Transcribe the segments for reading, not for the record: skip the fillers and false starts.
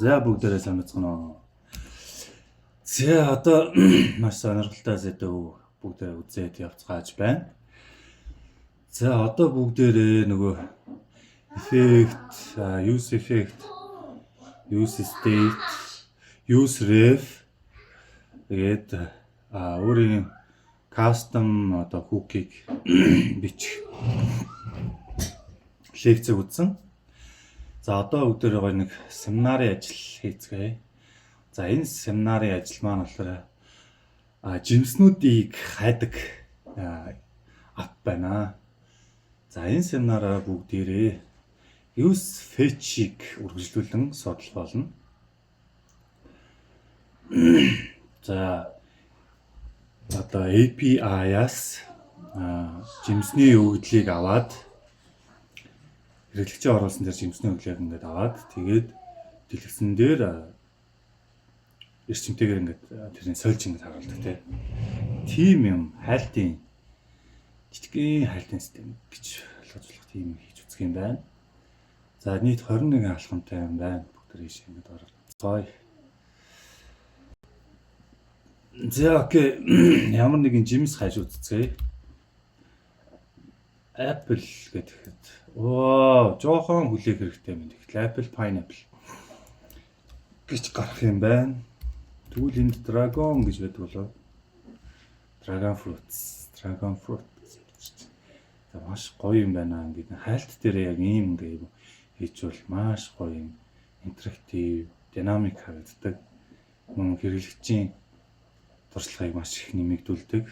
За бүгдээрээ сайн бацгаана уу. За одоо маш сонирхолтой зэдв бүгдээрээ үзээд явцгааж байна. За одоо бүгдээрээ нөгөө effect, use effect, use state, use ref тэгээд өөрийн custom одоо hook-ийг бичих лекцэг үзсэн. За одоо бүгдээрээ нэг семинарын ажил хийцгээе. За энэ семинарын ажил маань болохоор жимснүүдийг хайдаг ап байна. За энэ семинараа бүгдээрээ use fetch-ийг үргэлжлүүлэн судлах болно. За одоо API-аас жимсний өгөгдлийг аваад хэрэглэгчийн оруулсан дээр жимсний өгөгдлийг ингээд аваад тэгээд дэлгэцэн дээр эрчимтэйгээр ингээд тэрний сольж ингээд харуулдаг тийм юм хайлтын жижигхэн хайлтын систем гэж ойлгож болох тийм хийж үзэх юм байна. За нийт 21 алхамтай юм байна. Бүгд ийш ингээд оролцгоё. За окей, ямар нэгэн жимс хайж үзцгээе. Apple гэхэд жоохон хүлээх хэрэгтэй юм. Тэгэхээр Apple Pineapple гэж гарах юм байна. Тэгвэл энд Dragon гэж байдаг болоо. Dragon fruits. За маш гоё юм байна. Ингээд хайлт дээр яг ийм ингээд хийчвэл маш гоё юм. Интерактив, динамик харагддаг. Мөн хэрэглэгчийн туршлагыг маш их нэмэгдүүлдэг.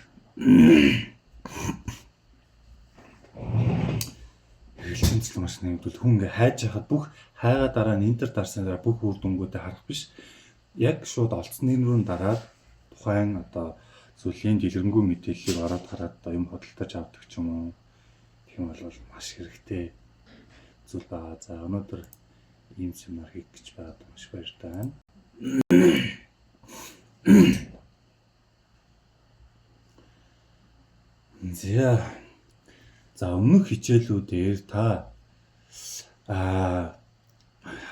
Хэрэглэгчийн туршлага маш нэмэгдүүл. Хүн ингээ хайж яхад бүх хайгаа дараа нь энтер дарсны дараа бүх үр дүнгуудыг харах биш. Яг шууд олцсны рүү дараад тухайн одоо зүйлийн дэлгэрэнгүй мэдээллийг ороод гараад одоо юм хөдөлтөж авдаг ч юм уу. Тийм бол маш хэрэгтэй зүйл байгаа. За өнөөдөр ийм семинар хийх гэж байгаад маш баяртай байна. За өмнөх хичээлүүдээр та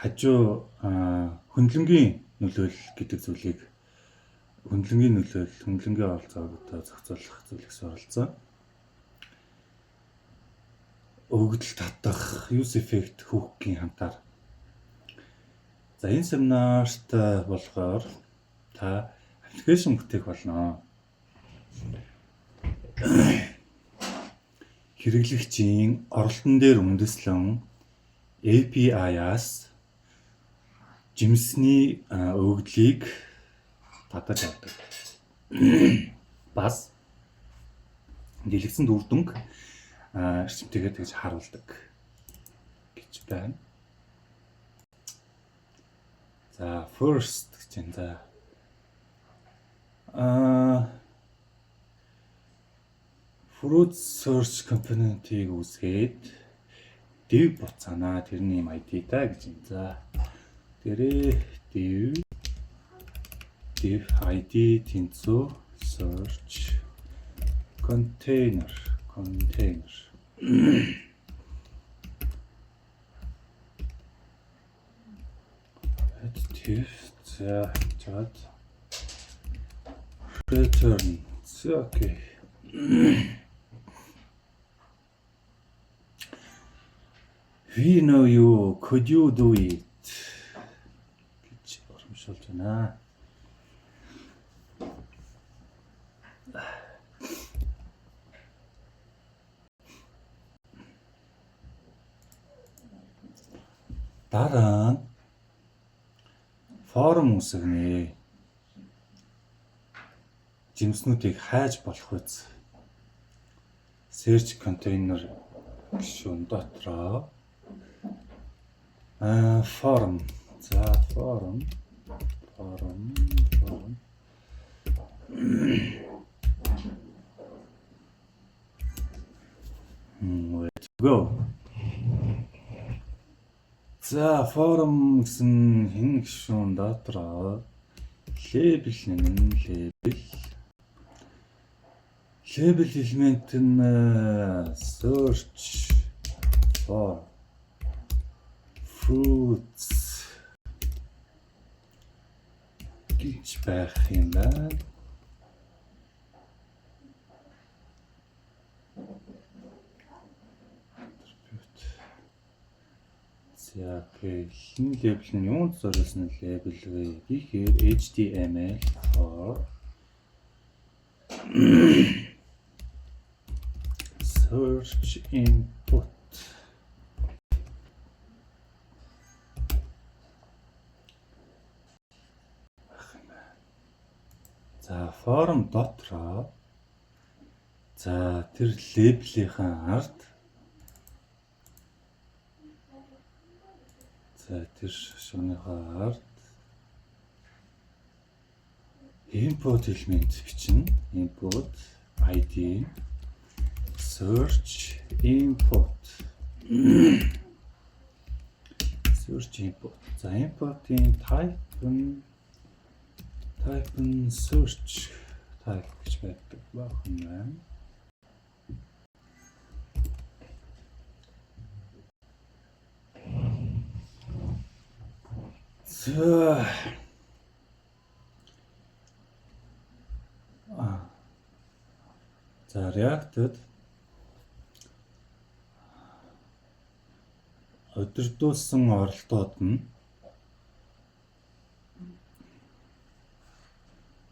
хажуу хөндлөнгийн нөлөөлөл гэдэг зүйлийг хөндлөнгийн оролцоог одоо зохицуулах зүйлийг суралцсан. Өгөгдөл татах, use effect hook-ийн хамтаар. За энэ семинарт болохоор та аппликейшн бүтээх болно. Хэрэглэгчийн оролтон дээр үндэслэн API-аас жимсний өгөгдлийг татаж авдаг. Бас дэлгэцэнд үр дүнг эрчимтэйгээр тэгж харуулдаг гэж байна. За first гэж энэ fruit search component-ийг үүсгээд div буцаана. Тэрний юм ID та гэж юм. За тэрээ div ID тэнцүү search container div за чад return. Okay. We know you, could you do it? гэж урамшуулж байна. Дараа нь форум үсгэнэ. Жимснүүдийг хайж болох үз. Search container гишүүн дотроо forum. За forum. Let's go. За forum гэсэн хин гишүүн дотроо label элемент нь search for fruits гэж байх юм байна. За хин лейбл нь юунд зориулсан лейбл вэ гэхээр HTML4 search input. За form дотроо за тэр лейблийнхэн ард за тэр шуныхаа ард input element бичнэ. Input ID search input search input. За input-ийн type нь search type гэж байдаг байх юм байна. За React-д удирдуулсан оролтууд нь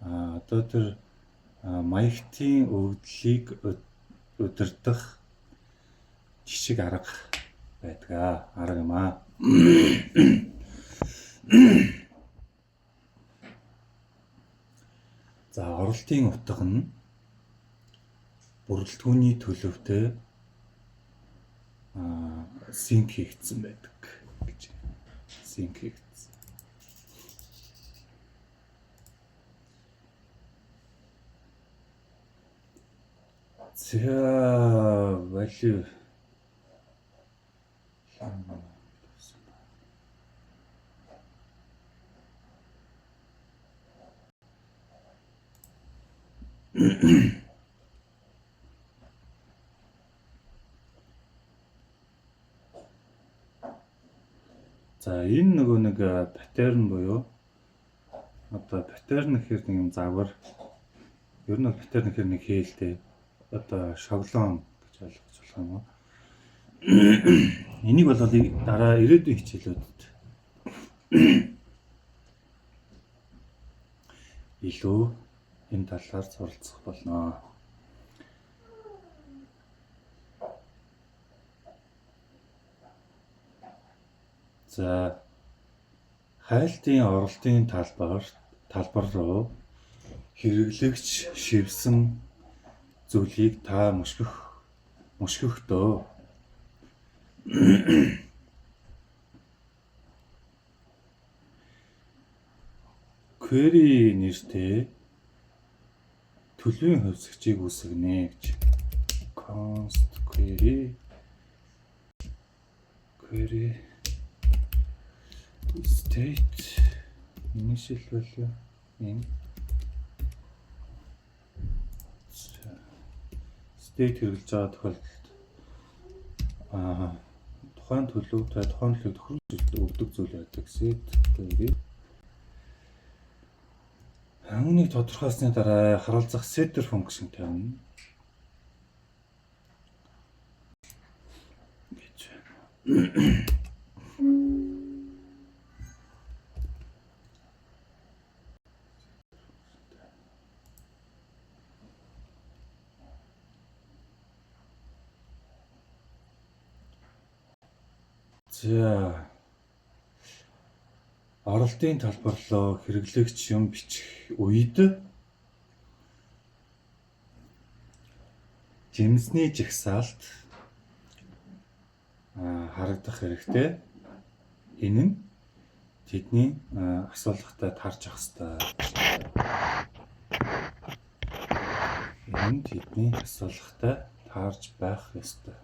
одоо тэр маягтын өгдлийг удирдах жишг арга байдаг арга юм аа. За оролтын утга нь бүрэлдэхүүний төлөвтэй синк хийгдсэн байдаг гэж. Синк хийгдсэн. За value за энэ нөгөө нэг паттерн буюу одоо паттерн гэхээр нэг юм загвар ер нь паттерн гэхээр нэг хээлтэй одоо шаблон гэж ойлгож болох юм уу? Энийг бол дараа ирээдүйн хичээлүүдэд илүү энэ талаар суралцах болно. За хайлтын оролтын талбар руу хэрэглэгч шивсэн зүйлийг та мушгихдөө query нэртэй төлөвийн хувьсгчийг үүсгэнэ гэж. Const query state initial value in state хэрэглэж байгаа тохиолдолд тухайн төлөв тохируулж өгдөг зүйл байдаг. Set query үүнийг тодорхойлсны дараа харуулцах setter function тавина гэж. За оролтын талбар руу хэрэглэгч юм бичих үед жимсний жагсаалт харагдах хэрэгтэй. Энэ нь тэдний асуулгатай таарч ах ёстой. Энэ нь тэдний асуулгатай таарч байх ёстой.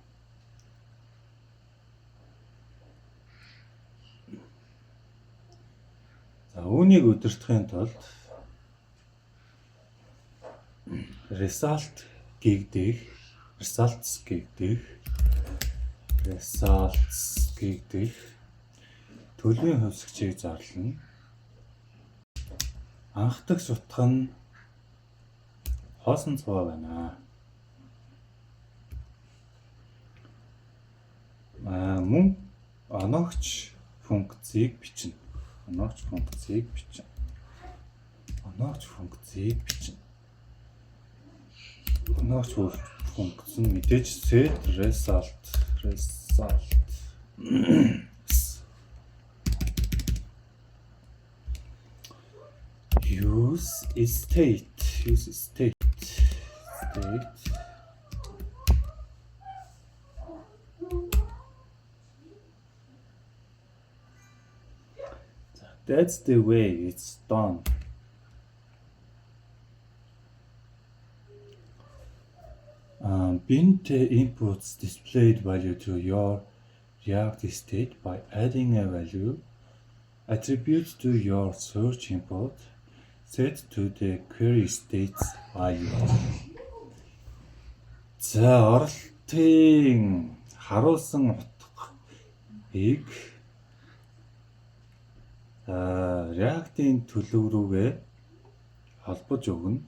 За үүнийг удирдахын тулд results гэгдэх төлөвийн хувьсгчийг зарлана. Анх дахь шутгах нь хоосон цуваа байна. Мөн оногч функцийг бичнэ. Оногч функц нь мэдээж set result use state That's the way it's done. Bint inputs displayed value to your React state by adding a value attribute to your search input set to the query state's value. За оролтын харуулсан утгыг React-ийн төлөв рүүгээ холбож өгнө.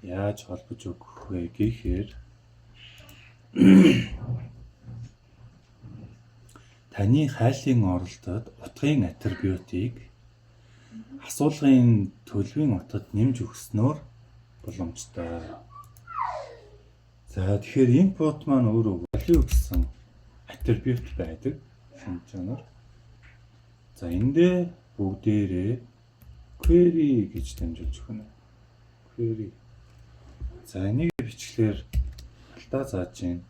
Яаж холбож өгөх вэ гэхээр таны хайлтын оролдод утгын атрибутыг асуулгын төлөвийн утгад нэмж өгснөөр боломжтой. За тэгэхээр input маань өөрөө value гэсэн атрибут байдаг шинж чанар. За эндээ бүгдээрээ query гэж дамжуулж өгнө. Query. За энийг бичлэгээр алдаа зааж гин.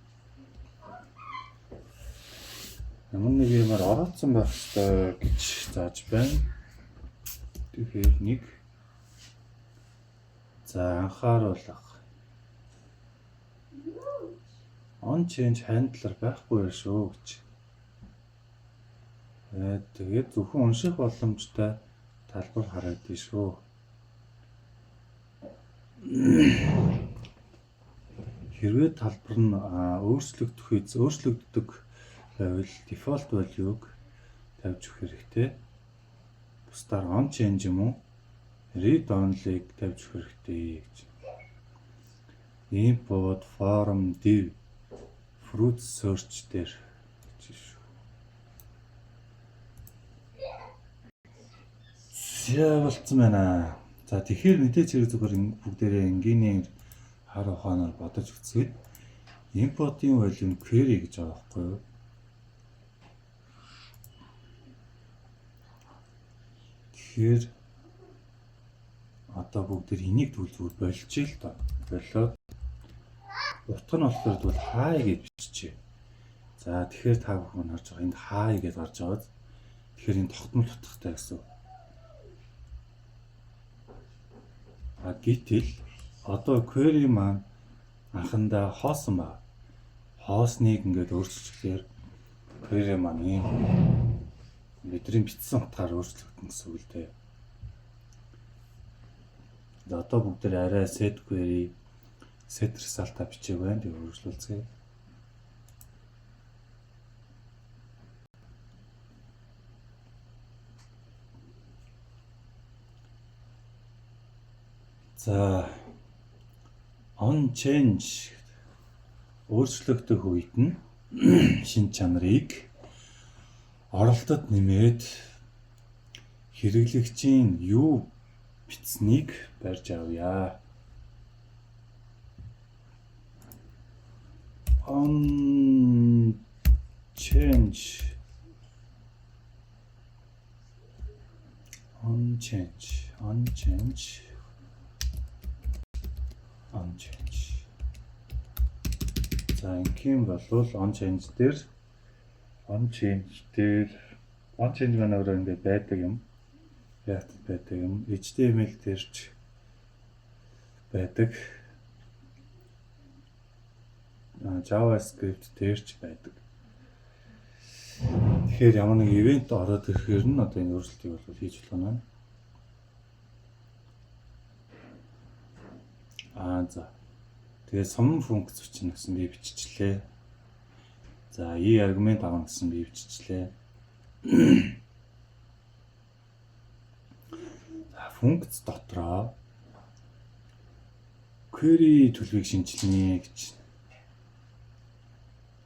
Ямар нэг юмар оролцсон байх ёстой гэж зааж байна. Тэгэхээр нэг. За анхааруулга. On change handler байхгүй шүү гэж. Тэгээд зөвхөн унших боломжтой талбар харагдана шүү. Хэрвээ талбар нь өөрчлөгддөг байвал default value-г тавьж өгөх хэрэгтэй. Бусдаар on change юм уу? Read only-г тавьж өгөх хэрэгтэй гэж. Import form div fruit search дээр гэж шүү. За болцсон байна. За тэгэхээр мэдээж хэрэг зүгээр бүгдээрээ энгийнээр хар ухаанаар бодож үзгээд import-ийн value query гэж байгаа байхгүй юу? Тэгэхээр одоо бүгдээр энийг зүгээр болчихъя л доо. Болоод утга нь болохоор тэгвэл hi гэж биччихье. За тэгэхээр та бүхэн харж байгаа энд hi гэж гарч байгаа. Тэгэхээр энэ тогтмол утгатай гэсэн. Гэтэл одоо query маань анхандаа хоосон ба хоосныг ингээд өөрчлөхээр query маань ийм бидний бичсэн утгаар өөрчлөгдөн гэсэн үг л дээ. Одоо бүгдээр арай set query set result-а бичээг байна. Тэгээ өөрчлөлцгээе. За on change өөрчлөгдөх үед нь шинж чанарыг оролтод нэмээд хэрэглэгчийн юу бичсэнийг барьж авъя. On change За ингийн болвол on change дээр манайраа ингээд байдаг юм. React байдаг юм. HTML дээрч байдаг. JavaScript дээрч байдаг. Тэгэхээр ямар нэг ивент ороод ирэхээр нь одоо энэ өөрчлөлтийг бол хийж болох нь. За. Тэгээ сум функц бичнэ гэсэн би биччихлээ. За, и аргумент авна гэсэн би биччихлээ. За, функц дотроо query төлөвийг шинжилнэ гэж.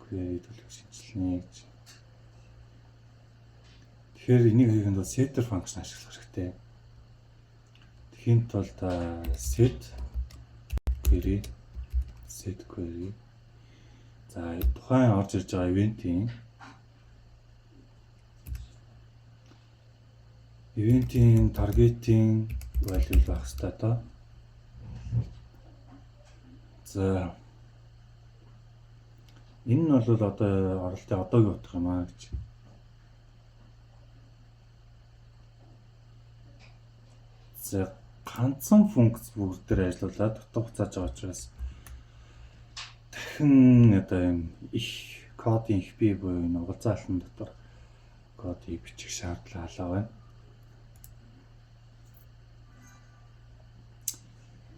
Query төлөвийг шинжилнэ гэж. Тэгэхээр энийг хийхэд бол setter function ашиглах хэрэгтэй. Тэхийн тулд set query. За, тухайн орж ирж байгаа ивентийн таргетийн value байх хэрэгтэй доо. За, энэ нь бол одоо оролтын одоогийн утга юм аа гэж. За, ганцхан функц бүгд дээр ажиллаулаад дутуу хугацааж байгаа учраас дахин юм их кодын их бий буюу энэ угалзаалтан дотор кодыг бичих шаардлага байна.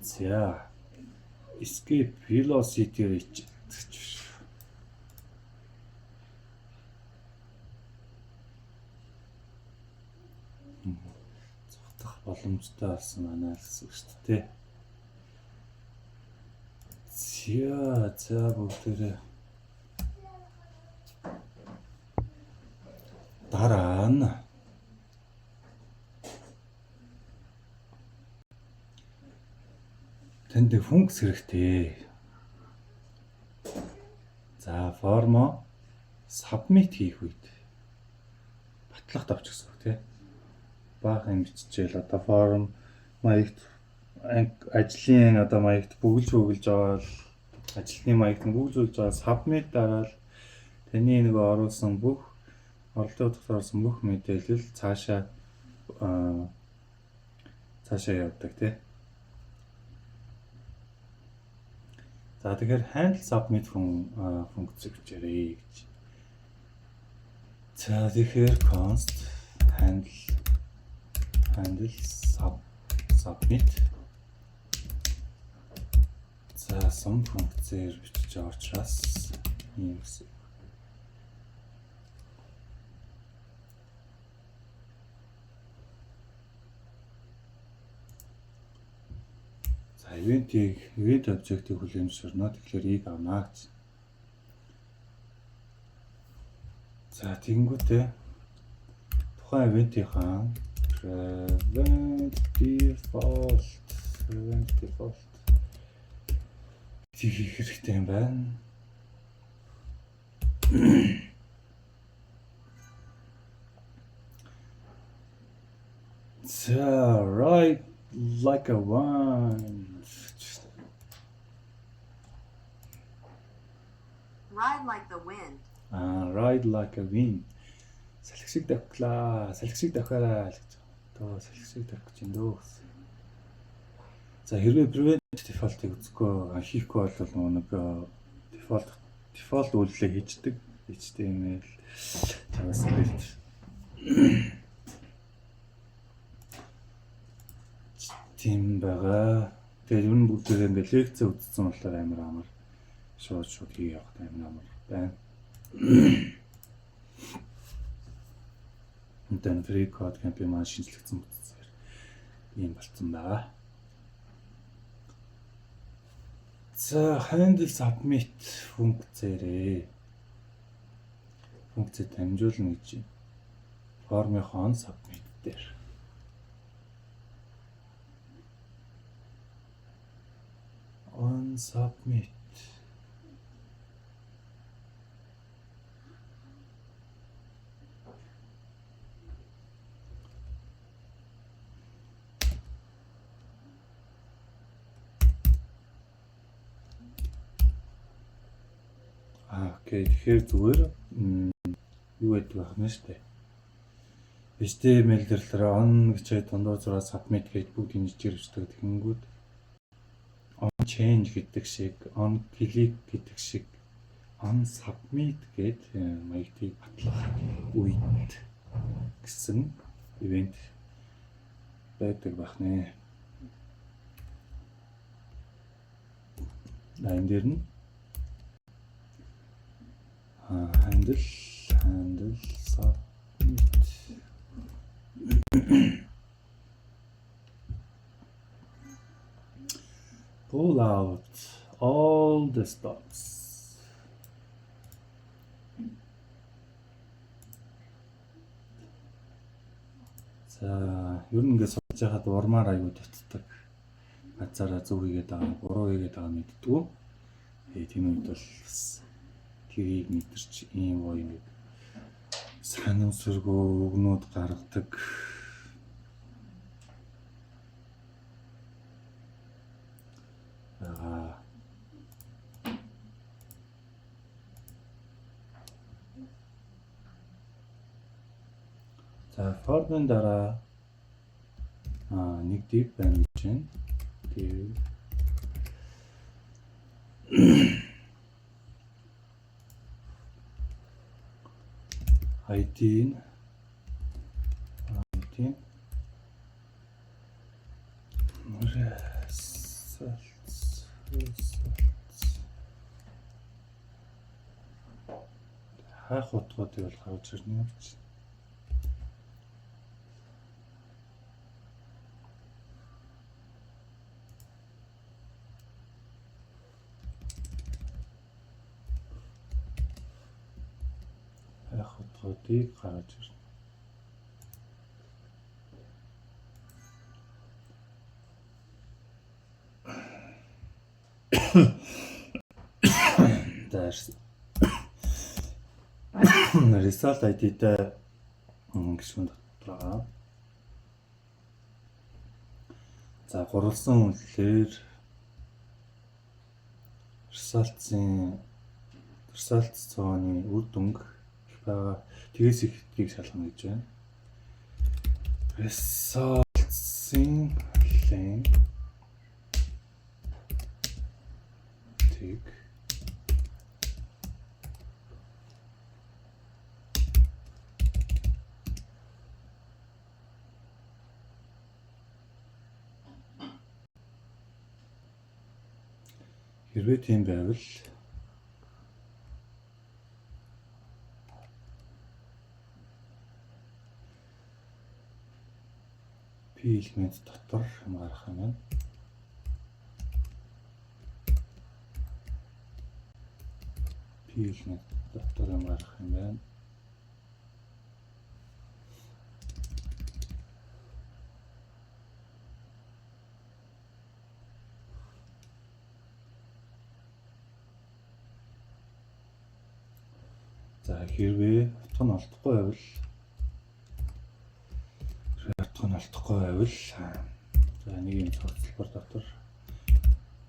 За, escape velocity гэж зогтох боломжтой болсон анализ шүү дээ. За бүгдээрээ дараа нь танд функц хэрэгтэй. За, формо submit хийх үед батлах тавч гэсэн үг тий. Баахан биччихэл одоо форм маягт ажлын маягт бүгэлж байгаа ажлын маягт бүгэлжүүлж байгаа submit дараал таны нөгөө оруулсан бүх оролдоо дотоорсон бүх мэдээлэл цаашаа явдаг тий. За, тэгэхээр handle submit функц бичээрэй гэж. За, тэгэхээр const handle submit. За, сум функцээр бичиж байгаа учраас ийм гэсэн. За, event object-ийг хүлээн зөвшөөрнө. Тэгэхээр ийг авна гэж. За, тэгэнгүүтээ тухайн event-ийнхаа prevent default хийх хэрэгтэй юм байна. So, ride like a wind. Ride like the wind. Ride like a wind. Салхи шиг давхлаа. Салхи шиг давхаарай гэж. Тоо салхи шиг давх гэж юм дөө. За, хэрвээ prevent default-ыг үзэхгүй хийхгүй бол нэг default үйлдэлээ хийждэг. HTML JavaScript. Тийм байгаа. Тэгээд юу нэг бүгдээ ингээд лекц үзсэн болохоор амар шууд хий явах амар байна. Энтэн free code campaign маань шинжлэгдсэн бүтцээр ийм болцсон байгаа. За, handle submit функцээрээ функцэд дамжуулна гэж формынхон submit дээр on submit. Окей, тэгэхээр зүгээр юу гэдэг байх нь шүү дээ. HTML дээр on гэж дундуур зураа submit гэж бүгд инжижээр бичдэг. Тэгэнгүүт on change гэдэг шиг, on click гэдэг шиг, on submit гэдэг маягтыг батлах үед гэсэн event байдаг байх нэ. энэ дээр нь handle submit. Pull out all the stops. За, ер нь ингээд суулж яхад урмаар аягүй дутдаг. Газараа зөв хийгээд байгаа, буруу хийгээд байгаа мэддэггүй. Тийм үед бол бас тэрийг мэдэрч ийм гоё юм санамсаргүй өгнүүд гаргадаг. За, формын дараа нэг div байна гэж байна. Div ID хаах утгуудыг бол гаргаж ирнэ гэж. Хаах утгуудыг гаргаж ирнэ. Result ID-тэй гişүн дотор байгаа. За, гурвалсан үнэлэлээр result цооны үр дүнг их байгаа. Тэгээс ихийг шалгана гэж байна. Result-ийн length тэг хэрвээ тийм байвал P элемент дотор юм гарах юм байна. P элемент дотор юм гарах юм байна. За, хэрвээ утга нь олдохгүй байвал за, нэг юм цогцлбор дотор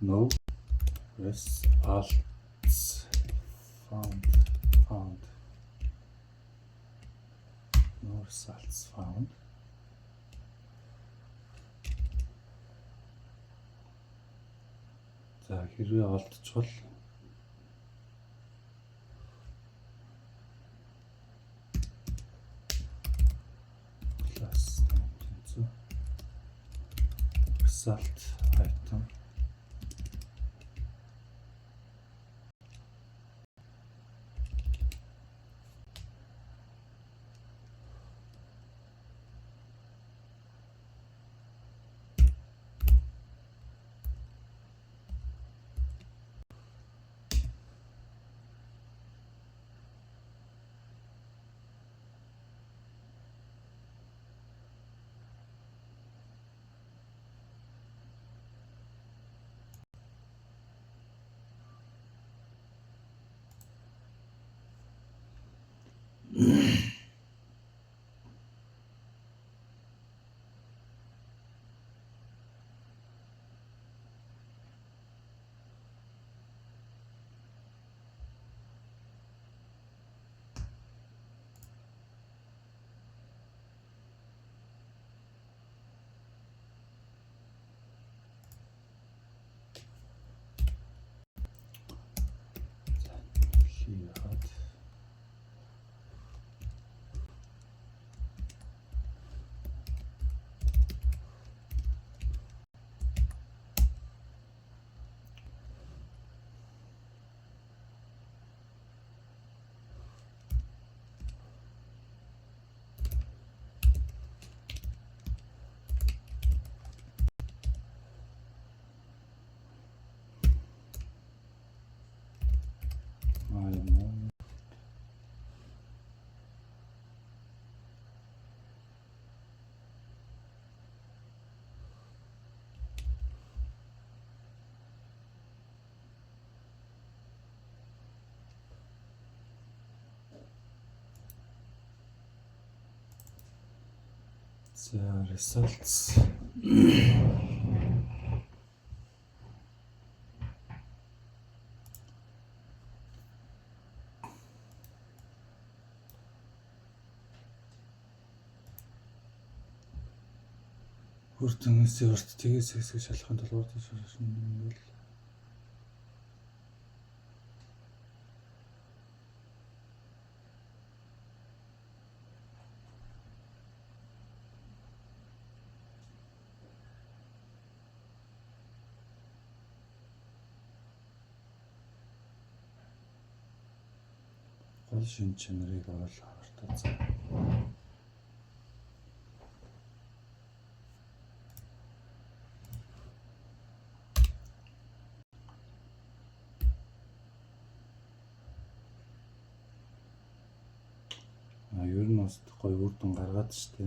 no results found no results found. За, хэрвээ олдчихвол result item За results. Үр дүнээсээ урт тгээс хэсэг шалахын тулд урд шашин нэмэл. Гол шин чанарыг оруулах хавартаа. Ер нь бас гоё үр дүн гаргаад штэ.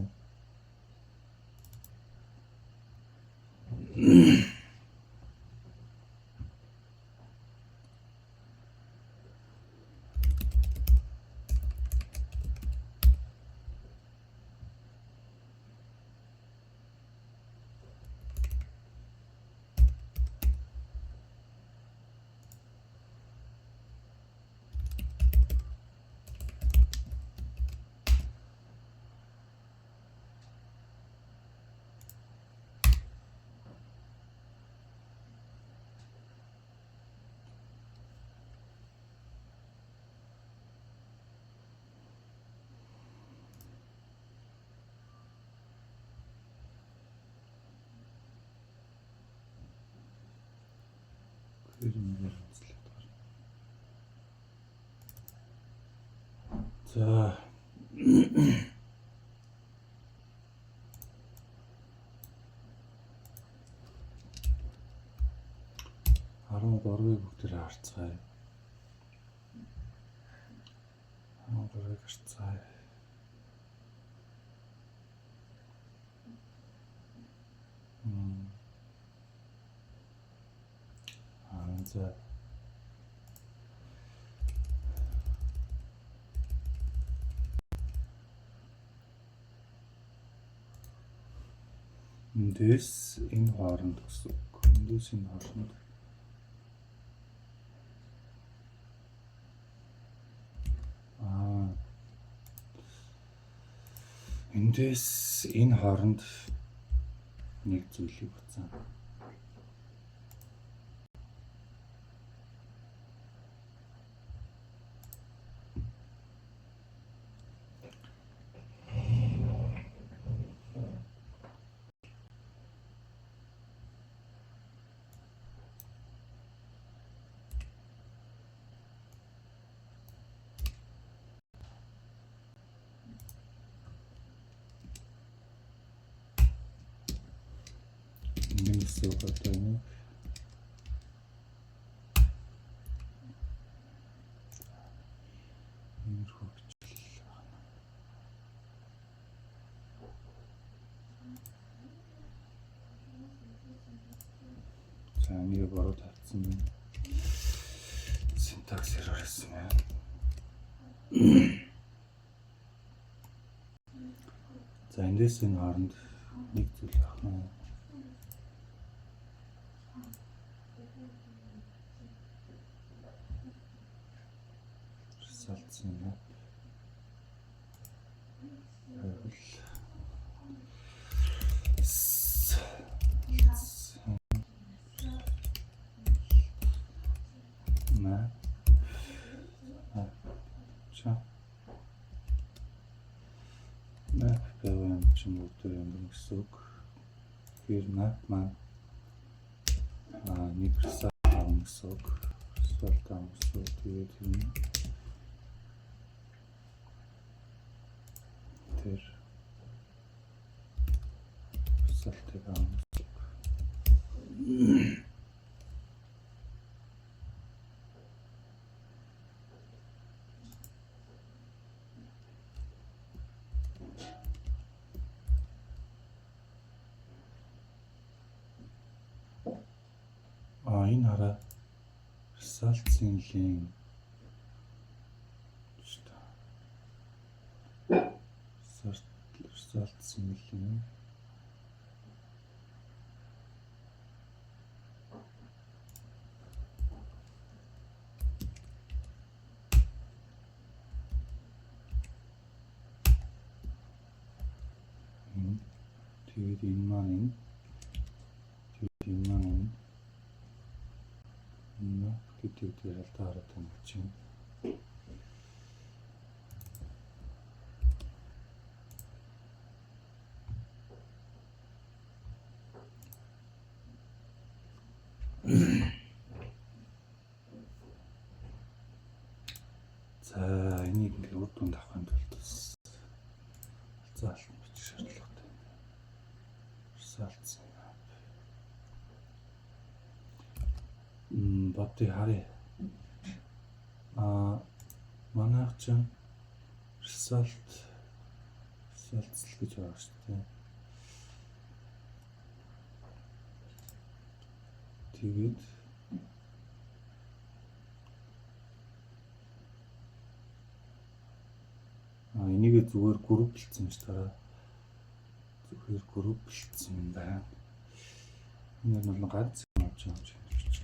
За 13-ыг бүгдээр харцгаая. 13-ыг харцгаая. За эндээс энэ хооронд гэсэн үг. Эндээс энэ хооронд эндээс энэ хооронд нэг зүйлийг буцаа. Нэг зүйл одоо нэг за нэг бороо тавьсан байна. Syntax error гэсэн байна. За эндээс энэ хооронд нэг зүйл байна. Салцсан юм. Бэвэн чимүүдтэй юм гэсэн үг. Тэр map маань нэг result авах гэсэн үг. Result авах гэсэн үг. Тэгээд юм. Тэр result-ыг авах гэсэн үг. Энэ хараа result-ийн линк result-ийн линк Тэгээд энэ маань энэ. Тэгээд энэ маань энэ. Энэ гэдэг дээр алдаа хараад байна чинь. За энийг ингээд үр дүнд авахын тулд заалт бичих шаардлагатай. Салцсан. Бати харъя. Манайх ч салт салцл гэж байгаа шүү дээ. Тэгээд энийг зүгээр групплцсан ш дараа. Зүгээр групплцсан юм байна. Энэ бол ганц юм авч байгаа юм чи.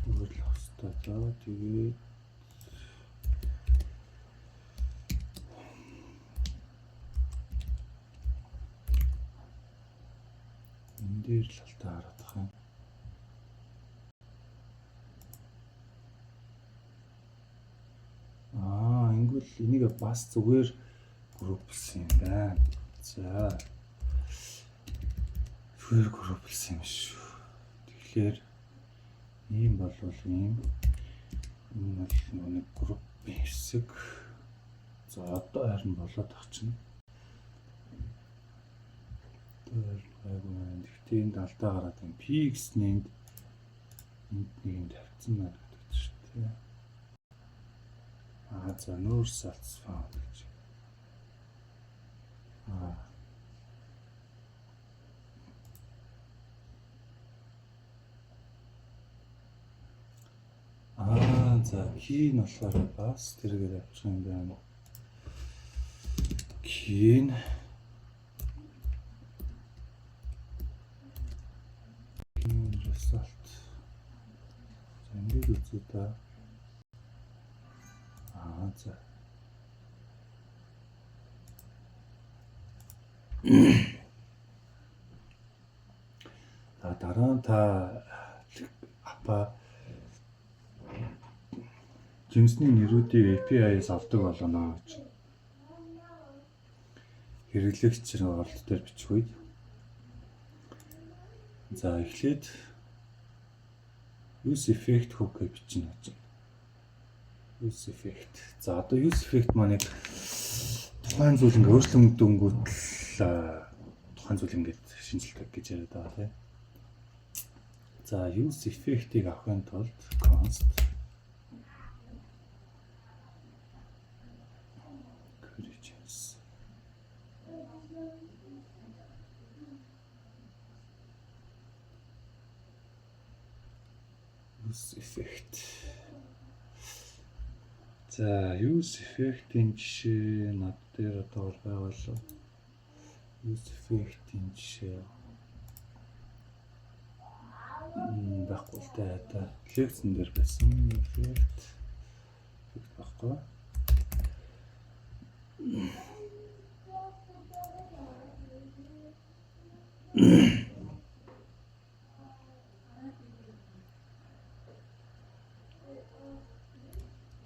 Зүгээр л авах хэрэгтэй. Тэгээд энэ дээр л алдаа хараад байгаа юм. Ингүүл энийг бас зүгээр групплсан юм байна. За. Зүгээр групплсан юм шүү. Тэгэхээр ийм болвол ийм энэ бол нэг группийн хэсэг. За одоо харин болоод ах чинь. Гэхдээ энд алдаа гараад байна. P гэснээр энд нэг юм тавьсан байна гэдэг чинь тийм. За нүүр салц фаун гэж. За кийн болохоор бас тэргээр авчих юм байна. Кийн result. За ингээд үзье та. За. Дараа нь та апа жимсний нэрүүдийг API-аас авдаг болно гэж. Хэрэглэгч оролт дээр бичих үед. За эхлээд use effect hook гэж бичнэ гэж. Use effect. За одоо use effect маань тухайн зүйл ингээ өөрчлөгдөнгүүт тухайн зүйл ингээд шинжилдэг гэж яриад байгаа тийм. За use effect-ийг авахын тулд const use effect. За use effect-ийн жишээ над дээр одоо байгаа болов. Use effect-ийн жишээ байхгүй л та лекцэн дээр байсан effect байхгүй.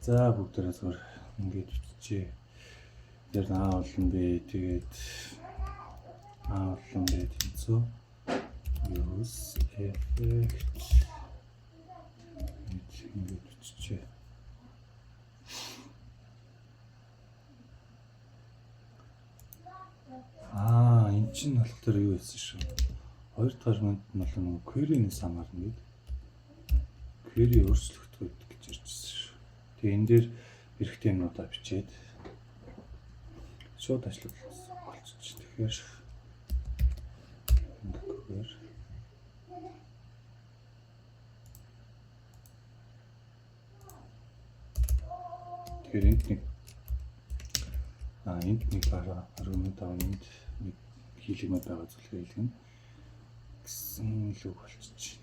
За бүгдээрээ зүгээр ингэж биччихье. Тэр олон бэ тэгээд олон бэ тэнцүү. Use effect. Ингэж биччихье. Эн чинь болохоор юу байсан шүү. Хоёр дахь аргумент нь бол нэг query-нээс хамаарна гэдэг. Query өөрчлөгдөх гэж ярьжсэн шүү. Тэгээ энэ дээр хэрэгтэй юмнуудаа бичээд шууд ажиллуулсан болчих. Тэгэхээр ингэхээр энд нэг аргумент аваад нэг хийлгэмэд байгаа зүйлээ хэлгэн гэсэн л үг болчих.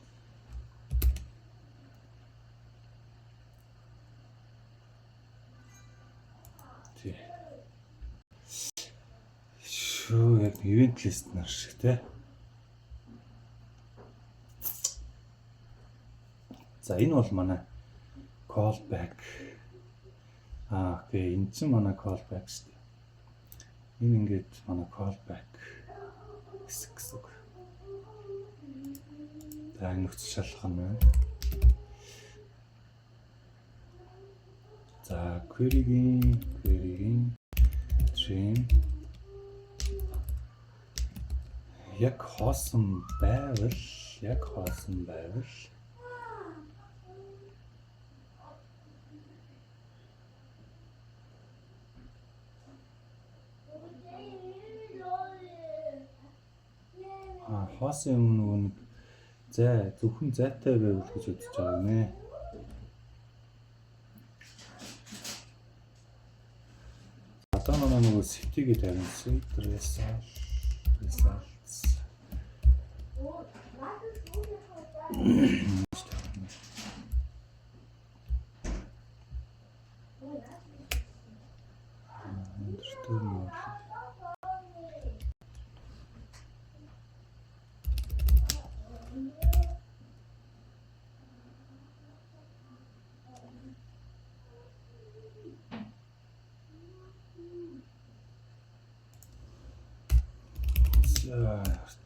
Яг event list нар шиг те. За энэ бол манай callback. Окей, энэ чинь манай callback шүү дээ. Энэ ингээд манай callback гэсэн үг. За энэ нөхцөл шалгах нь байна. За query-гийн train яг хоосон байвал хоосон юм нөгөө нэг зөвхөн зайтай байвал гэж бодож байгаа юм ээ. Одоо нөгөө сэтигээ тавьсан results.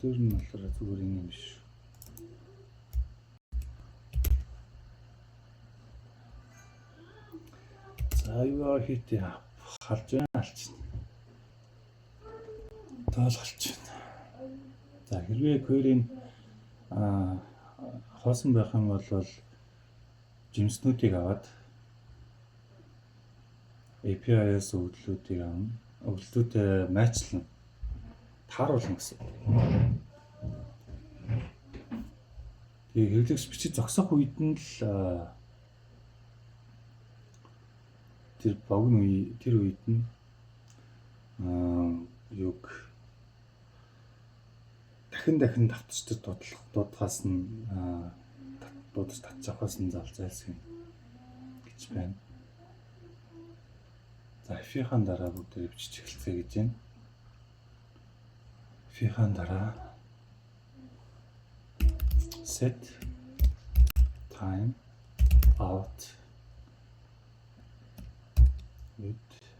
Тэр нь болохоор зүгээр юм биш. За юу хийх халж байна алчна. Тоолголч байна. За хэрвээ query-ийн хоосон байх юм бол жимснүүдийг аваад API-аас өгдлүүдийг авна. Өгдлүүдэд матчлна. Тааруулна гэсэн. Тэгээ хэрэглэгч бичиж зогсоох үед нь л тэр үед нь юг дахин давтчих дуудахаас нь дуудаж татчихаас нь зайлсхийм гэж байна. За if-ийн дараа бүгдээ бичиж эхэлцгээе гэж байна. If-ийн дараа set time out with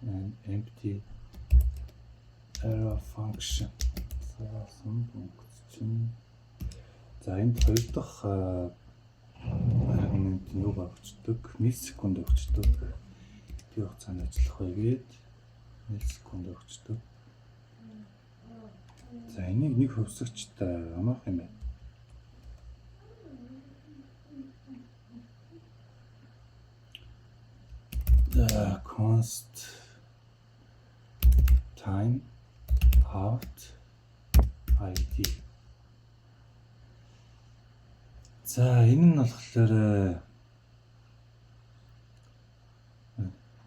an empty arrow function. За энд хоёр дахь аргумент нь юу багчдаг? Миллисекунд өгчдөг. Би хугацаанд ажиллах байгээд миллисекунд өгчдөг. За энийг нэг хөвсөгчтэй амаах юм байна. The const time out ID. За энэ нь болохоор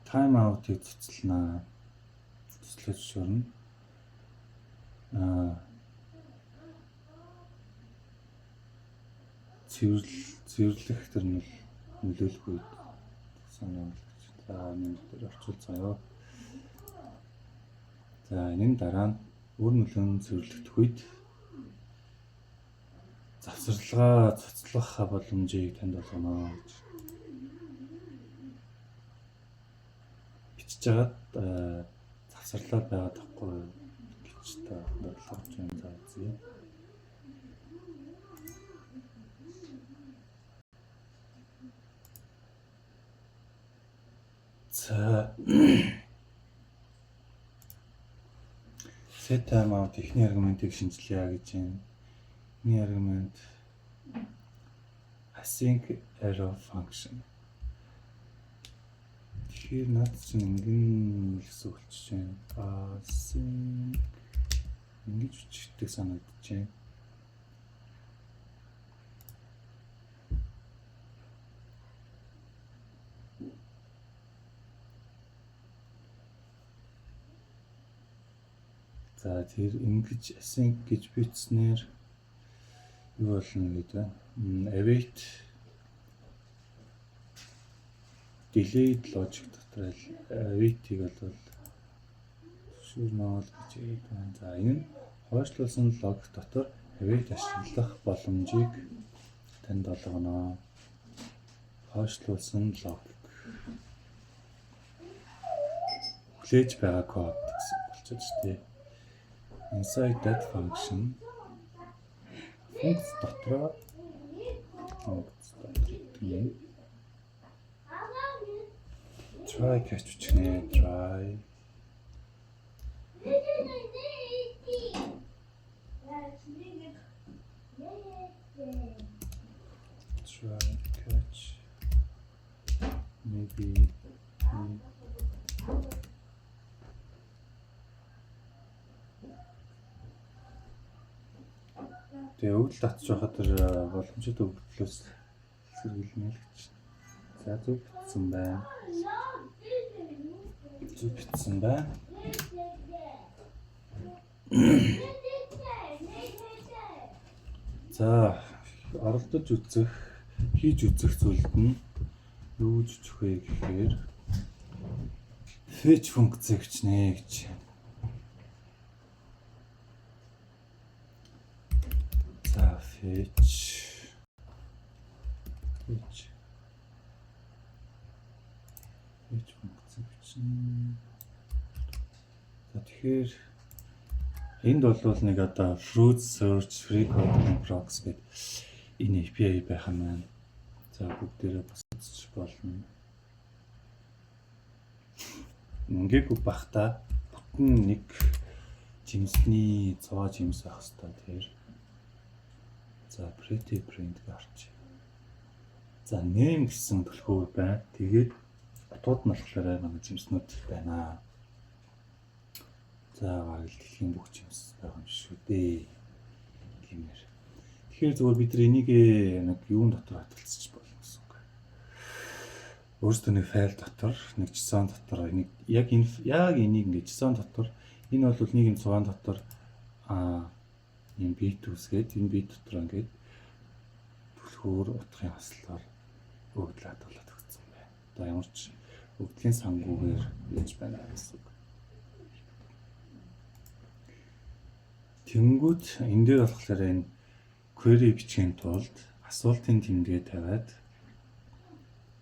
time out-ыг цэцлэнэ. Цэцлэж шүүрнэ. Цэвэрлэх тэр нь нөлөөлөхгүй санаа. За энэ дээр орчуулцгаая. За энэ дараа нь өөр нөлөөлөн цэвэрлэгдэх үед завсарлага цоцлох боломжийг танд болгоно гэж бичиж жагаад завсарлаад байгаа тахгүй гэж та бодлогож байна заа. За set time out ихний аргументыг шинжилъя гэж байна. Эхний аргумент async arrow function. Тэгэхээр наад чинь ингэн хэлсэн болчихж байна. Async ингэж үчигдэх санагдаж байна. За тэр ингэж async гэж бичснээр юу болно гэдэг вэ? Await delayed logic дотор await-ийг бол шүүрнэл гэж байна. За энэ нь хойшлуулсан лог дотор await ашиглах боломжийг танд олгоно. хойшлуулсан логик. Хүлээж байгаа код гэсэн болчиход шүү дээ. Inside that function функц дотроо тийм try гэж үчнэ. Try catch maybe тэгээ өвдөл татчих байхад тэр боломжит өвдлөөс сэргийлнэ л гэж. За зүг битсэн байна. Зүг битсэн байна. За оролдож үзэх, хийж үзэх зүйлд нь юу гэж өгөх вэ гэхээр fetch функц хичнээн гэж. За fetch функц хичнээн. За тэгэхээр энд бол нэг одоо fruit search free code prox гэдэг энэ API байх юм байна. За бүгдээрээ бас үзчих болно. Ингээгүй бахта бүтэн нэг жимсний цоо жимс байх хэвээр тэр. За pretty print гарч. За name гэсэн төлхөө байна. Тэгээд утгууд нь болохоор манай жимснүүд байна. За гарал дэлхийн бүх жимс байгаа юм шүү дээ. Гэмээр. Тэгэхээр зөвхөн бид энийг нэг юун дотор хатгалцчих болно гэсэн үг. Өөрөөсөө нэг файл дотор, нэг JSON дотор нэг яг энийг ингээд JSON дотор энэ бол нэг юм цугаан дотор юм бит үсгээд энэ бит дотор ингээд түлхүүр утгын хаслаар өгдөл хадгалаад өгсөн байна. Одоо ямар ч өгдлийн сангуугаар яаж байна гэсэн үг. Тэнгүүд энэ дээр болохоор энэ query бичгийн тулд асуултын тэмдэг тавиад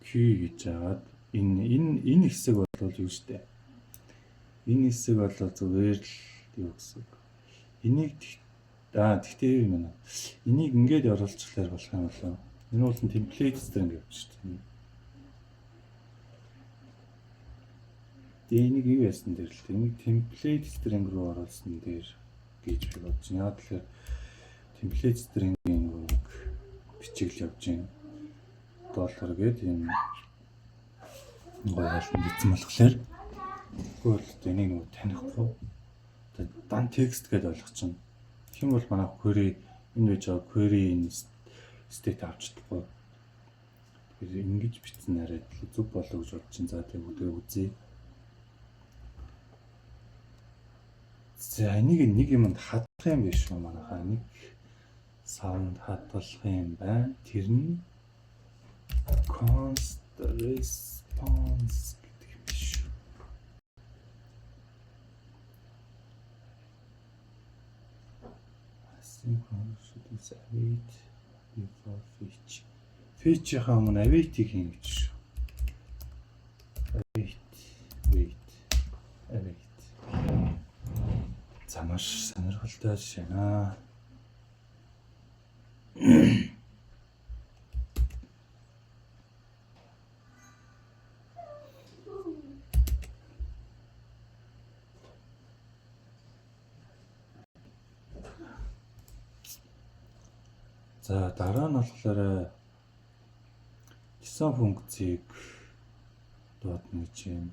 Q гэж жагаад энэ хэсэг бол юу штэ. Энэ хэсэг бол зүгээр л юу гэсэн үг. Энийг тэгтээ юм байна. Энийг ингээд оруулчихлаар болох юм болоо. Энэ бол template string гэж штэ. Энийг юу яасан дээр л энийг template string руу оруулсан дээр гэж би бодож байна. Яг тэгэхээр template string-ийн нэг бичигл явж байна. Доллар гэдэг юм гоёлт бичсэн болохоор тэгвэл энийг нэг танихгүй дан текст гэдээ ойлгочихно. Тэгэх юм бол манай query энэ байж байгаа query энэ state авч чадахгүй. Тэгэхээр ингэж бичсэн арай зүг болоо гэж бодож чинь. За тэг бүгдээ үзье. За нэг юмд хадах юм биш үү манайхаа нэг sound хадгалах юм байна. Тэр нь const response гэдэг юм биш үү. Asynchronous await before fetch. Fetch-ийн өмнө await-ийг хийн гэж шүү. Await. За маш сонирхолтой шина. За дараа нь болохоор JSON функцийг доодно гэж юм.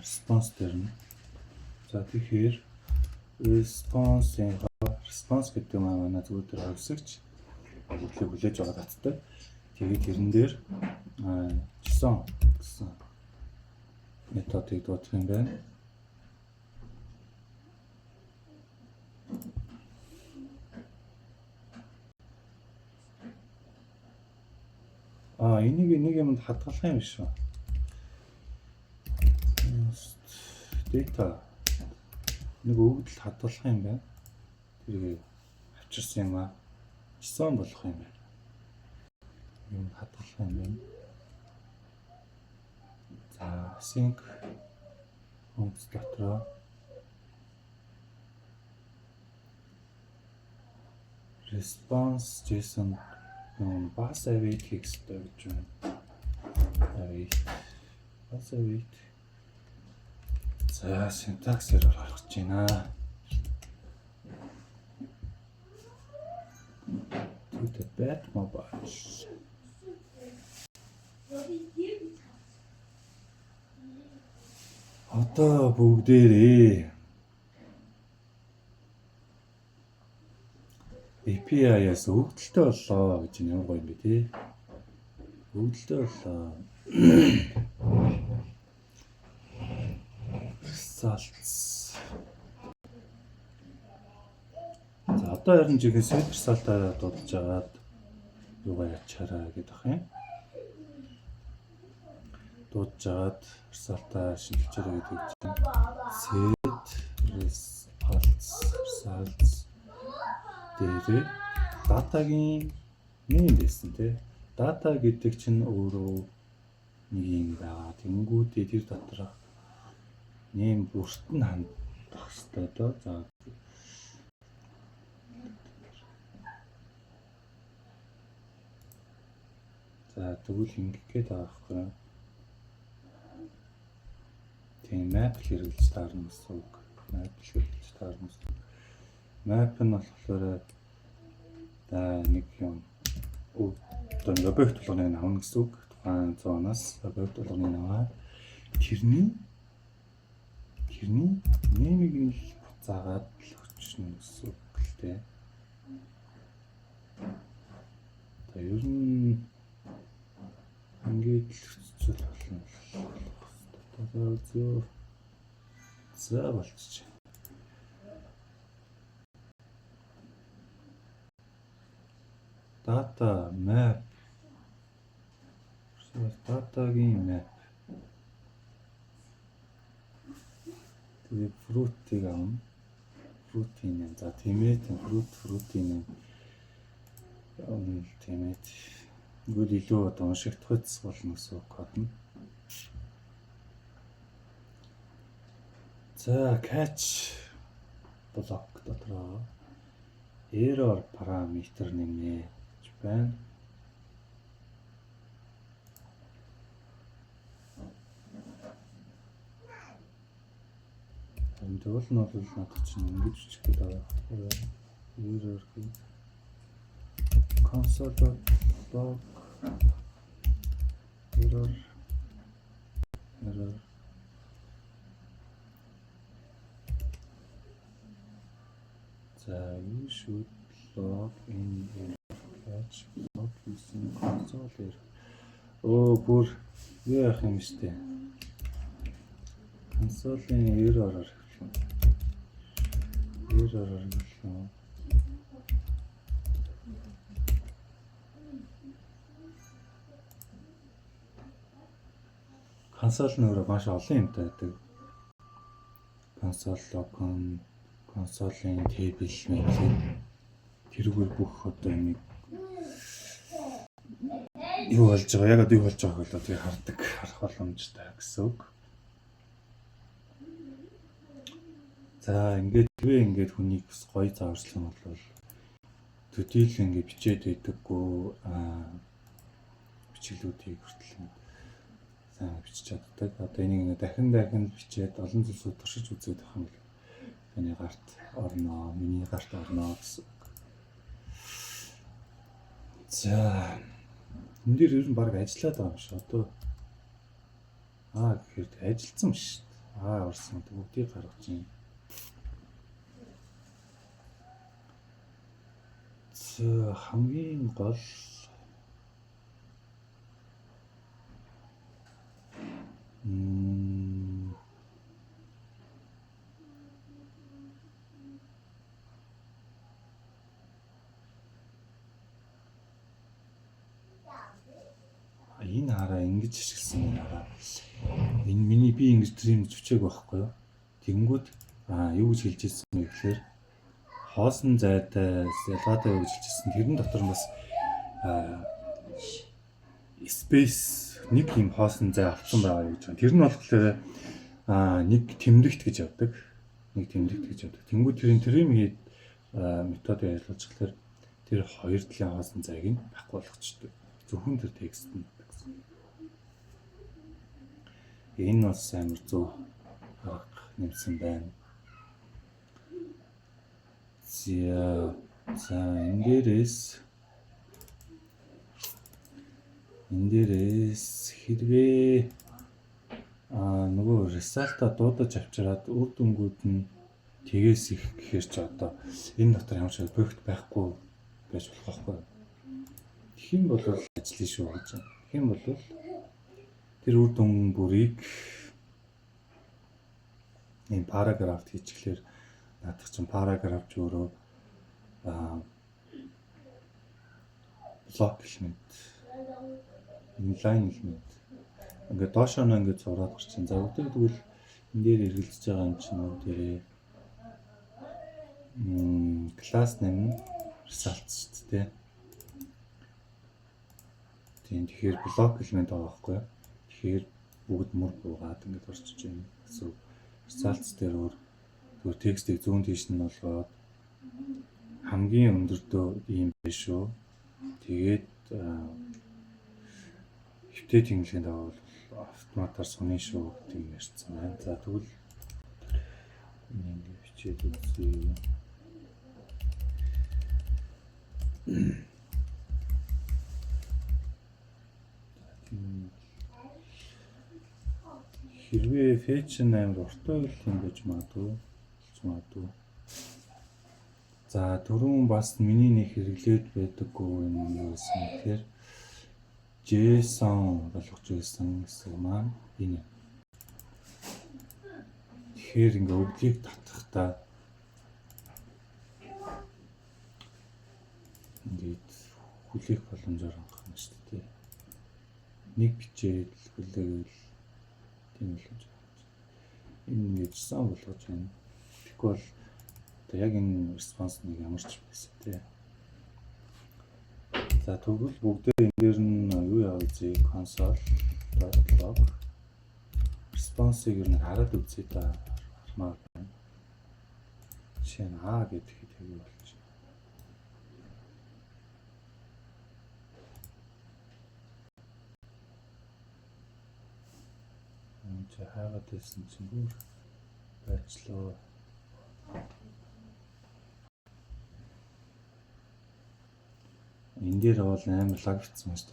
Response дэрнэ. За тэгэхээр response гэдэг нь манай зүгээр дээр хавсагч бүлэг хүлээж байгаа татдаг. Тэгээд тэрэн дээр JSON гэсэн методыг дуудах юм байна. Энийг нэг юмд хадгалах юм биш үү? Data нэг өгдөл хадгалах юм байна. Тэрийг авчирсан юм JSON болох юм байна. юм хадгалах юм байна. За sync функц дотроо response JSON бас await хийх хэрэгтэй гэж байна. Await. Бас await. За syntax-ээр гаргаж байна. To the Batmobile. Одоо бүгдээрээ API-аас өгдөлтөй боллоо гэж ямар гоё юм бэ те. Өгдөлтөй боллоо. Results. За одоо харин жигээ set result-аа дуудаж агаад юугаар ячаараа гэдэг ах юм. Дуудаж агаад result-аа шинжилж байгаа гэдэг чинь set results дээр датагийн нэм байсан те. Дата гэдэг чинь өөрөө нэг юм байгаа. Тэнгүүдээ тэр доторх нэм бүрт нь хандах хэрэгтэй доо. За тэгвэл ингэгээд байгаа байхгүй. Тийм map хэрэглэж таарна гэсэн үг. Map хэрэглэж таарна гэсэн. Map нь болохоор нэг юм одоо объект болгоныг авна гэсэн үг. Тухайн зоноос объект болгоныг аваад тэрний нэмийг нь буцаагаад өчнө гэсэн үг л дээ. За ер нь ингээд л хэцүү болно. Одоо зөв за болчих. Data map. Dataгийн map. Тэгээд fruit-ийг авна. Fruit-ийн за тэмээд fruit-ийн тэмээд гол илүү одоо уншигдахц болно гэсэн үг байна. За catch block дотроо error параметр нэмнэ гэж байна. Тэгвэл нь бол надад чинь ингэж үчих гээд байгаа. Error гэх console log error so you should log in catch block using console error. Бүр яах юм штэ. Console-ийн error-оор гэлээ. Console нь өөрөө маш олон юмтай байдаг. Console log-ын консолийн table мэтлэг тэрүүгээр бүх одоо нэг юу болж байгаа яг одоо юу болж байгааг л одоо харах боломжтой гэсэн үг. За ингээд хүнийг бас гоё зааварчлан бол төдийл ингээд бичээд байдаггүй бичлүүдийг хүртэл сайн бичиж чаддаг. Одоо энийг дахин бичээд олон зүйлсүүд туршиж үзээд байх юм л. Миний гарт орно, миний гарт орно гэсэн. За энэ дээр ер нь баг ажиллаад байгаа юм шиг. Одоо гэхээр ажилласан шүү дээ. Орсон бүгдийг гаргаж байна. За хамгийн гол энэ хараа ингэж ашигласан хараа. Энэ миний би ингэж stream зүчээг байхгүй юу? Тэнгүүд юу гэж хэлж ирсэн бэ гэхээр хоосон зайтай ялгаатай юу гэж хэлж ирсэн. Тэрэн дотор бас space нэг юм хоосон зай авсан байгаа гэж байна. Тэр нь болохоор нэг тэмдэгт гэж явдаг. Тэнгүүд тэрийн хийд методыг ажиллаж болохоор тэр хоёр талын хоосон зайг нь байхгүй болгочтой. Зөвхөн тэр текст нь гэсэн. Энэ бас амар зөв арга нэмсэн байна. За энэ дээрээс хэрвээ нөгөө result-а дуудаж авчираад үр дүнгууд нь тгээс их гэхээр ч одоо энэ дотор ямар ч объект байхгүй байж болох байхгүй. Тэгэх юм бол ажлын шүү гэж байна. Тэгэх юм бол тэр үр дүн бүрийг энэ параграфт хийчихлээр наадах чинь параграф ч өөрөө блок элемент, inline элемент. Ингээд доошоо нь ингээд зураад гарчин. За өдөр тэгвэл энэ дээр эргэлзэж байгаа юм чинь өөр дээрээ класс нэм results шүү дээ. Тийм тэгэхээр блок элемент байгаа байхгүй юу? Тэгэхээр бүгд мөр буугаад ингээд орчиж байна. Эсвэл results дээр өөр текстийг зүүн тийш нь болгоод хамгийн өндөртөө ийм биш шүү. Тэгээд хөвтэй тэмдэглэгийн дагуу автоматар суны шүү гэдэг ярьсан байна. За тэгвэл ингэ бичээд үзье. Хэрвээ фэйч амар уртаа үйл юм байж магадгүй. За түрүүн бас миний нэг хэрэглээд байдаггүй юм юусэн тэгэхээр JSON болгож байсан гэсэн маань энэ. Тэгэхээр ингээ өвдлийг татахтаа ингээд хүлээх боломжоор хангах шүү дээ. Нэг бичээд хүлээгээл тийм л гэж байна. Энэ ингээд JSON болгож байна. Тэгвэл яг энэ response нэг ямар ч байсан тий. За тэгвэл бүгдээ энэ дээр нь юу яа үзье console.log response-ыг ер нь хараад үзье та хармаар байна. Жишээ нь А гэдэг хэдийг болж байна. Энд хаагаад байсан чинь бүр байцлаа. Энэ дээр бол амар лаг битсэн мэт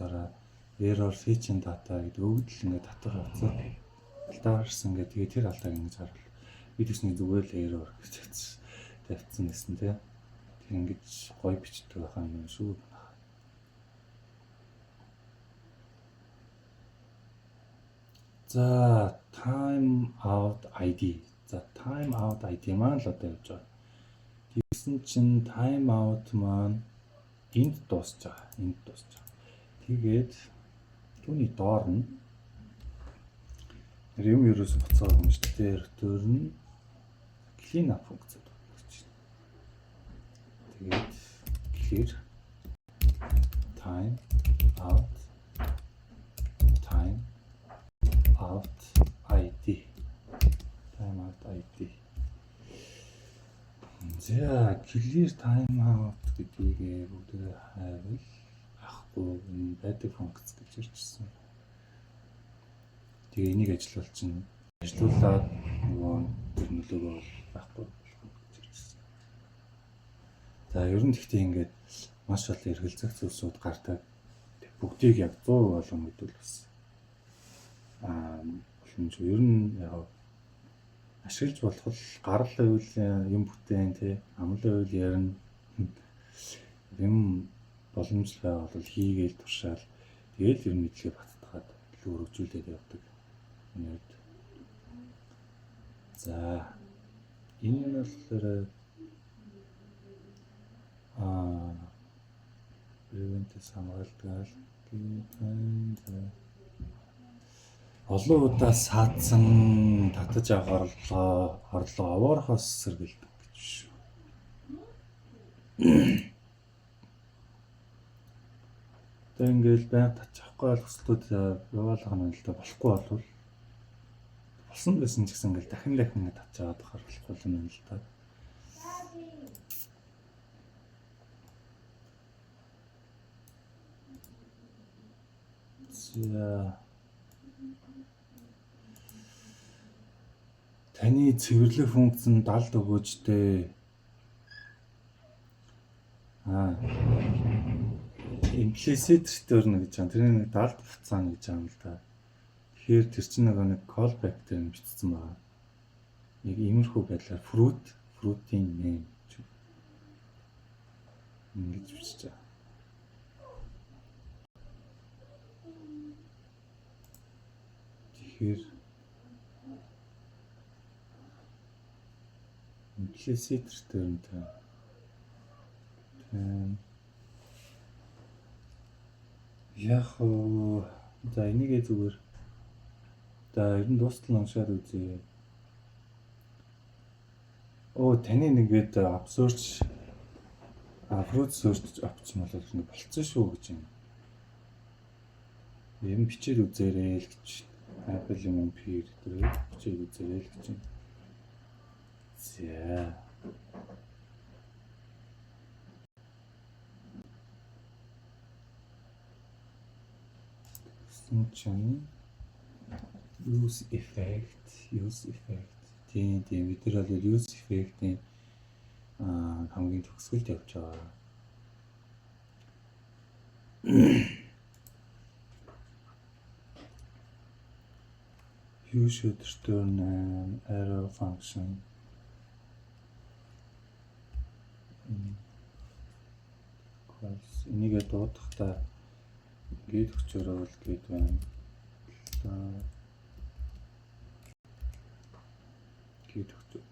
error feature data гэдэг өгдөл ингээд татах явцад алдаарсан гэдэг. Тэгээ тэр алдааг ингэж харуул. Би тэсний зүгээр л error гэж тавьсан гэсэн тий. Тэр ингэж гоё бичдэг байгаа юм шүү. За time out ID. За time out ID маань л одоо явж байгаа. Тэгсэн чинь time out маань энд дуусч байгаа. Тэгээд түүний доор нь юм ерөөс буцаад юм шүү дээ. Return нь clean up функцэд болж байна. Тэгээд clear time out ID. За clear time out гэдгийг бүгдээ хайвал ахгүй энэ байдаг функц гэж ирчихсэн. Тэгээ энийг ажиллуул чинь ажиллуулаад нөгөө тэр нөлөөгөө байхгүй гэж ирчихсэн. За ер нь гэхдээ ингээд маш олон эргэлзэх зүйлсүүд гардаг. Бүгдийг яг 100% болгон мэдвэл бас боломж ер нь яг ашиглаж болох гарал үйл юм бүтээн тий амлын үйл ярина юм боломжтой байгаа бол хийгээл туршаал тэгэл ер нь мэдлэгээ баттгаад илүү хөгжүүлээд явдаг. Ингээд за энэ нь болохоор prevent хамгаалдаг олон удаа саадсан татаж авах орлого овоорхоос сэргэлдэг гэж шүү. Тэгээ ингээл байнга татчихгүй олгослууд яваалах нь л да болохгүй болвол болсон байсан ч гэсэн ингээл дахин ингээд татчихад харахгүй юм байна л да. За таны цэвэрлэх функц нь 70 өгөөжтэй. Implicit return гэж байна. Тэрний нэг 70 буцаана гэж байгаа юм л да. Тэгэхээр тэр чинь нэг callback дээр нь бичсэн байгаа. Яг иймэрхүү байдлаар fruit-ийн name гэж ингэж бичиж байгаа. Тэгэхээр implicit return яг за энийгээ зүгээр ер нь дуустал уншаад үзье. Таны нэгээд search fruit search авчих юм бол болцсон шүү гэж юм. Юм бичээд үзээрэй л гэж Apple юм PR дээр бичээд үзээрэй л гэж юм. За чинь use effect тийм бид нар бол use effect-ийн хамгийн төгсгөлд явж байгаа. You should return an arrow function. Энийгээ дуудахдаа гээд өчөөрөө л гээд байна. Гээд өчөөрөө.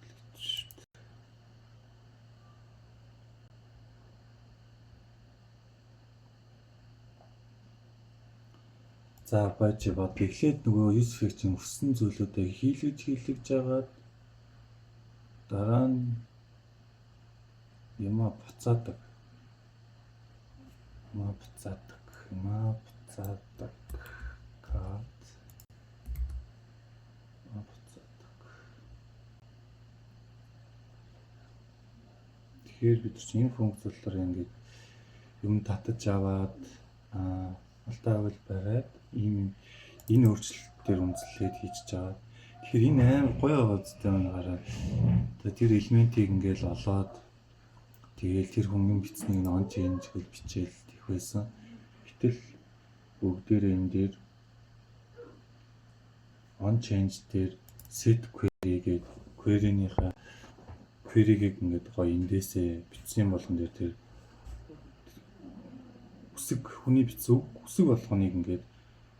За байж бод эхлээд нөгөө use effect-ийн өссөн зүйлүүдээ хийлгэж агаад дараа нь ямаа буцаадаг. Тэгэхээр бид чинь энэ функцлоор ингээд юм татаж аваад алдаа авал бариад энэ өөрчлөлтөөр үнэлээд хийж чагаад тэгэхээр энэ амар гоё байгаадтай байгаараа тэр элементийг ингээл олоод тэгээл тэр хүн бичснийг нь on change гэж бичээл тийх байсан. Гэтэл бүгдээрээ энэ дээр on change дээр set query гэдэг query-ийнхаа query-ийг ингээд гоё эндээсээ бичсэн болгон дээр тэр хүний бичсэн үсэг болгоныг ингээд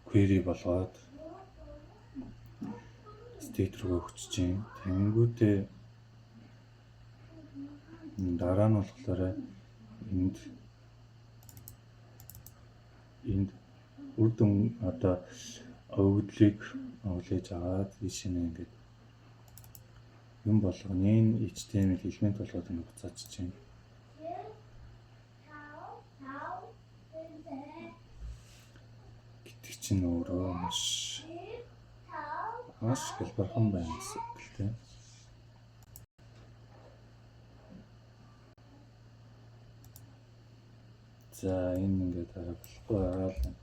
query болгоод state руу өгч чинь тэнгүүтээ дараа нь болохоор энд үрдэн одоо өвдлийг оглож аваад ийшээ ингээд юм болгоны HTML элемент болгоод ингээд буцаачих чинь. Гэдэг чинь өөрөө маш хэлбэрхэн байна гэсэн. За энэ ингээд болохгүй байгаа л.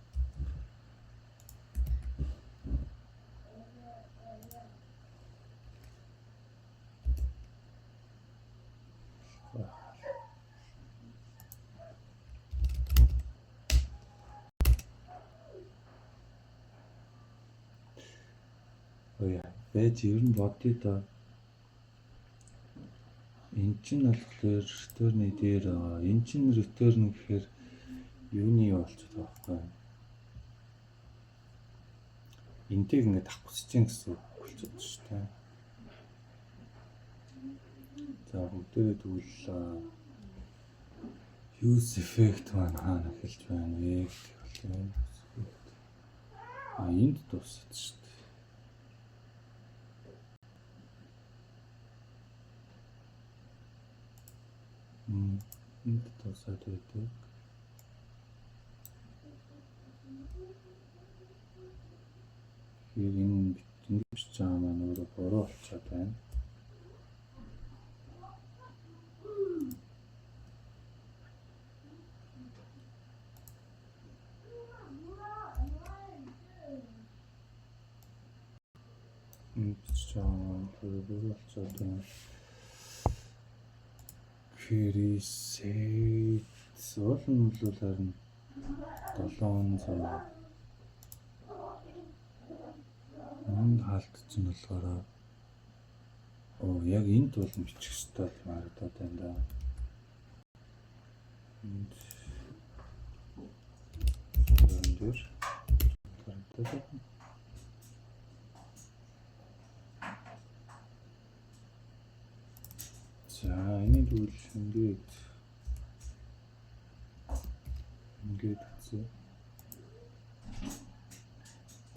Байж ер нь бодъё да. Энд чинь болохоор return-ы дээр энэ чинь return гэхээр юуны болчиход байгаа байхгүй. Энтэйг ингээд авах гэж чинь гэсэн үг болчиход шүү дээ. За бүгдээ тэгвэл use effect маань хаана эхэлж байна вэ гэх юм. Энд дуусаад шүү дээ. Энд дуусаад байдаг. Тэнд биш чам маань өөрөө буруу болчиход байна. Чам буруу болчиход байна. Кэрисэт суулн бол харин 700 Энд хаалтсан болохоор яг энд бол бичих ёстой магадад байна да. Энд дээр за энэ дүүл ингээд хэвчээ.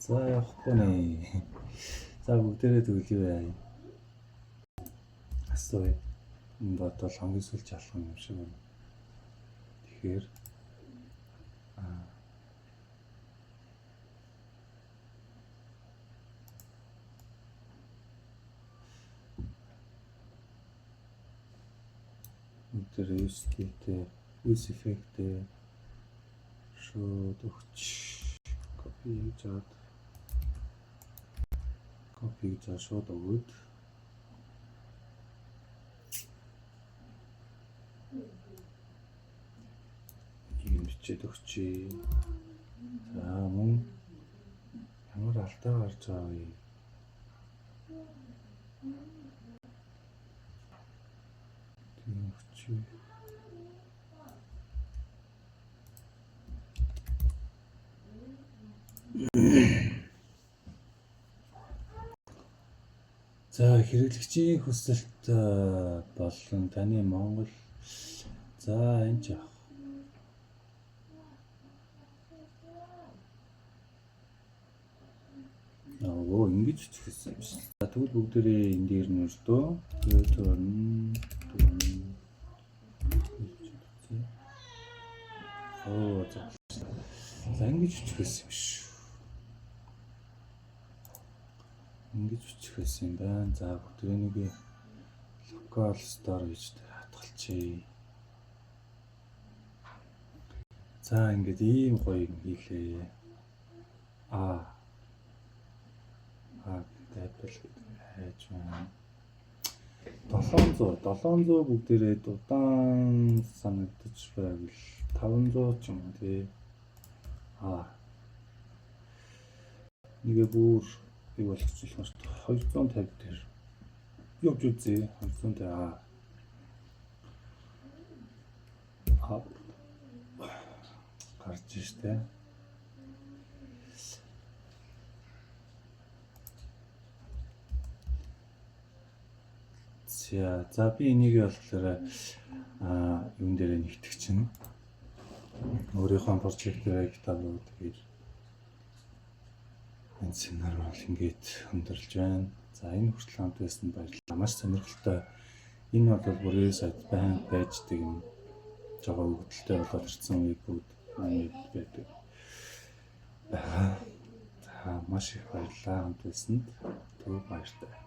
За явахгүй нэ. За бүгдээрээ төгөлөө. Асууя. Энд бодвол хамгийн сүүлч алах юм шиг байна. Тэгэхээр бүгдээрээ use effect шууд өгч copy гэж шууд өгөөд ийм бичээд өгчээ. За мөн ямар алдаа гарч байгаа вэ? Тийм өгчээ. За хэрэглэгчийн хүсэлт болон таны Монгол за энэ ч яах. Ингэж хэлсэн юм шиг. За тэгвэл бүгдээрээ энэ дээр нь өрдөө за ингэж хэлсэн юм шиг. Ингэж үчихсэн юм байна. За бүгдээ нэг local store гэж хатгалчээ. За ингээд ийм гоё хийлээ. Apple гэдэг хайж байна. 700 бүгдээрээ удаан санагдаж байвал 500 ч юм тий. Нэгэ бүр юу болгочих юм шүү дээ. 250 дээр явж үзье. 250 гарч штэ. За би энийг болохоор юун дээр нэгтгэх чинь өөрийнхөө прожектыг китабууд гэж энэ семинар бол ингээд хөндөрлж байна. За энэ хүртэл хамт байсан баярлалаа. Маш сонирхолтой. Энэ бол бүрээ сайт байждаг юм. Жага өгдөлтэй болоод ирсэн үед бүгд байдаг. За маш их баярлалаа хамт байсанд. Түр баяртай.